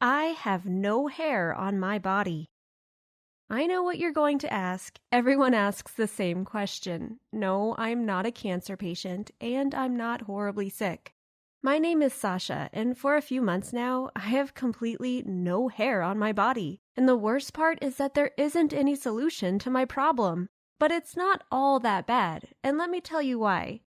I have no hair on my body. I know what you're going to ask. Everyone asks the same question. No, I'm not a cancer patient, and I'm not horribly sick. My name is Sasha, and for a few months now, I have completely no hair on my body. And the worst part is that there isn't any solution to my problem. But it's not all that bad, and let me tell you why.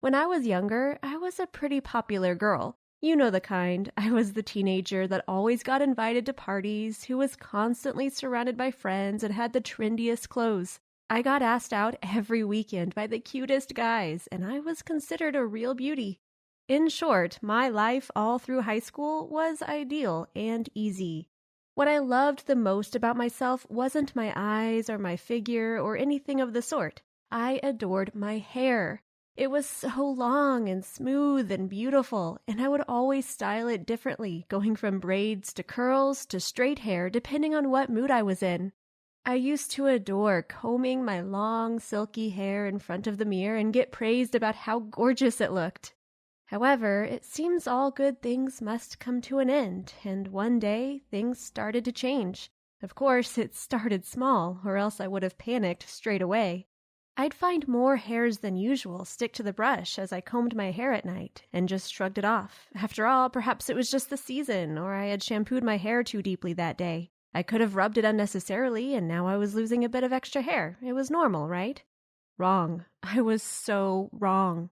When I was younger, I was a pretty popular girl. You know the kind. I was the teenager that always got invited to parties, who was constantly surrounded by friends and had the trendiest clothes. I got asked out every weekend by the cutest guys, and I was considered a real beauty. In short, my life all through high school was ideal and easy. What I loved the most about myself wasn't my eyes or my figure or anything of the sort. I adored my hair. It was so long and smooth and beautiful, and I would always style it differently, going from braids to curls to straight hair, depending on what mood I was in. I used to adore combing my long, silky hair in front of the mirror and get praised about how gorgeous it looked. However, it seems all good things must come to an end, and one day things started to change. Of course, it started small, or else I would have panicked straight away. I'd find more hairs than usual stick to the brush as I combed my hair at night, and just shrugged it off. After all, perhaps it was just the season, or I had shampooed my hair too deeply that day. I could have rubbed it unnecessarily, and now I was losing a bit of extra hair. It was normal, right? Wrong. I was so wrong.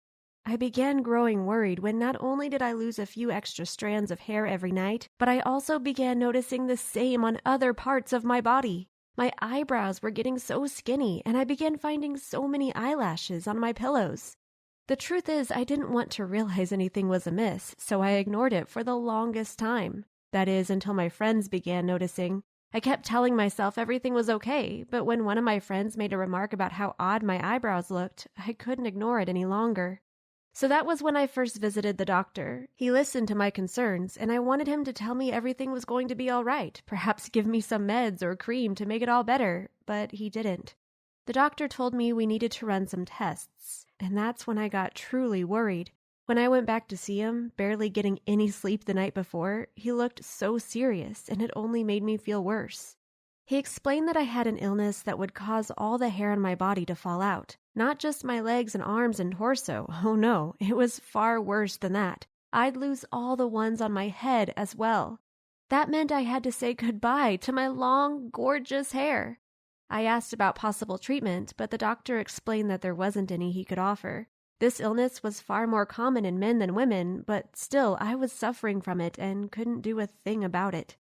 I began growing worried when not only did I lose a few extra strands of hair every night, but I also began noticing the same on other parts of my body. My eyebrows were getting so skinny, and I began finding so many eyelashes on my pillows. The truth is, I didn't want to realize anything was amiss, so I ignored it for the longest time. That is, until my friends began noticing. I kept telling myself everything was okay, but when one of my friends made a remark about how odd my eyebrows looked, I couldn't ignore it any longer. So that was when I first visited the doctor. He listened to my concerns, and I wanted him to tell me everything was going to be all right, perhaps give me some meds or cream to make it all better, but he didn't. The doctor told me we needed to run some tests, and that's when I got truly worried. When I went back to see him, barely getting any sleep the night before, he looked so serious, and it only made me feel worse. He explained that I had an illness that would cause all the hair on my body to fall out. Not just my legs and arms and torso. Oh no, it was far worse than that. I'd lose all the ones on my head as well. That meant I had to say goodbye to my long, gorgeous hair. I asked about possible treatment, but the doctor explained that there wasn't any he could offer. This illness was far more common in men than women, but still I was suffering from it and couldn't do a thing about it.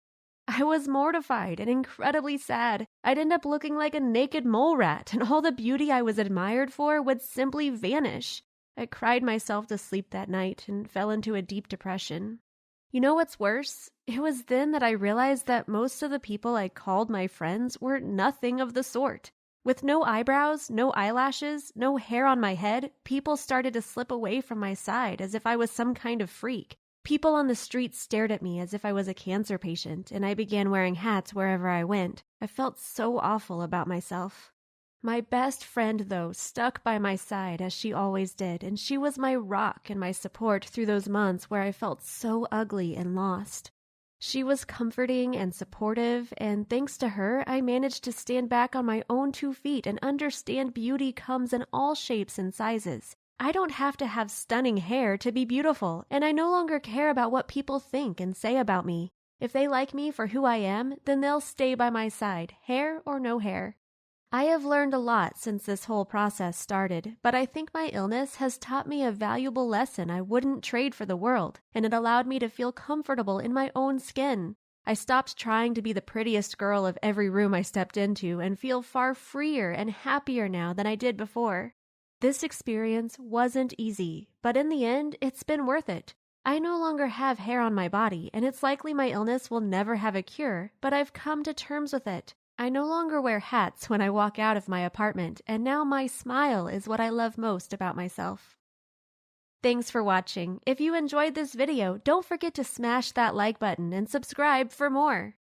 I was mortified and incredibly sad. I'd end up looking like a naked mole rat, and all the beauty I was admired for would simply vanish. I cried myself to sleep that night and fell into a deep depression. You know what's worse? It was then that I realized that most of the people I called my friends were nothing of the sort. With no eyebrows, no eyelashes, no hair on my head, people started to slip away from my side as if I was some kind of freak. People on the street stared at me as if I was a cancer patient, and I began wearing hats wherever I went. I felt so awful about myself. My best friend, though, stuck by my side as she always did, and she was my rock and my support through those months where I felt so ugly and lost. She was comforting and supportive, and thanks to her, I managed to stand back on my own 2 feet and understand beauty comes in all shapes and sizes. I don't have to have stunning hair to be beautiful, and I no longer care about what people think and say about me. If they like me for who I am, then they'll stay by my side, hair or no hair. I have learned a lot since this whole process started, but I think my illness has taught me a valuable lesson I wouldn't trade for the world, and it allowed me to feel comfortable in my own skin. I stopped trying to be the prettiest girl of every room I stepped into and feel far freer and happier now than I did before. This experience wasn't easy, but in the end, it's been worth it. I no longer have hair on my body, and it's likely my illness will never have a cure, but I've come to terms with it. I no longer wear hats when I walk out of my apartment, and now my smile is what I love most about myself. Thanks for watching. If you enjoyed this video, don't forget to smash that like button and subscribe for more.